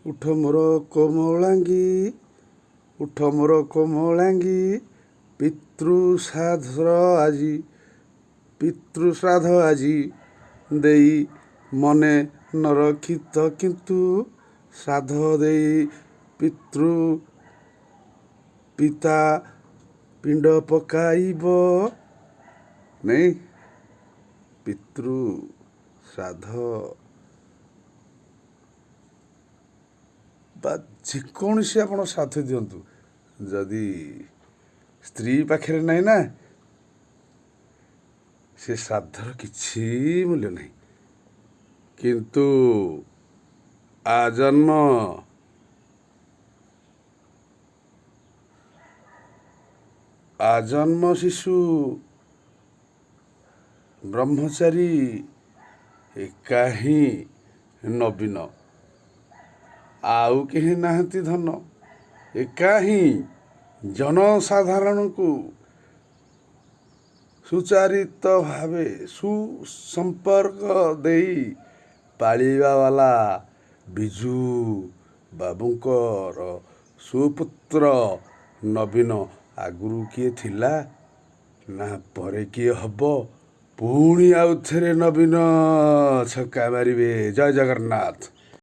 ଉଠ ମୋର କୋମଳାଙ୍ଗୀ, ଉଠ ମୋର କୋମଳାଙ୍ଗୀ, ପିତୃଶ୍ରାଦ୍ଧ ଆଜି ଦେଇ ମନେ ନ ରଖିତ କିନ୍ତୁ ଶ୍ରାଦ୍ଧ ଦେଇ ପିତା ପିଣ୍ଡ ପକାଇବ ନେଇ ଶ୍ରାଦ୍ଧ ବା ଯେକୌଣସି ଆପଣ ଶ୍ରାଦ୍ଧ ଦିଅନ୍ତୁ, ଯଦି ସ୍ତ୍ରୀ ପାଖରେ ନାହିଁ ନା ସେ ଶ୍ରାଦ୍ଧର କିଛି ମୂଲ୍ୟ ନାହିଁ। କିନ୍ତୁ ଆଜନ୍ମ ଶିଶୁ ବ୍ରହ୍ମଚାରୀ ଏକା ହିଁ ନବୀନ, ଆଉ କେହି ନାହାନ୍ତି ଧନ। ଏକା ହିଁ ଜନସାଧାରଣଙ୍କୁ ସୁଚାରିତ ଭାବେ ସୁସମ୍ପର୍କ ଦେଇ ପାଳିବା ବାଲା ବିଜୁ ବାବୁଙ୍କର ସୁପୁତ୍ର ନବୀନ ଆଗରୁ କିଏ ଥିଲା ନା ପରେ କିଏ ହବ? ପୁଣି ଆଉ ଥରେ ନବୀନ ଛକା ମାରିବେ। ଜୟ ଜଗନ୍ନାଥ।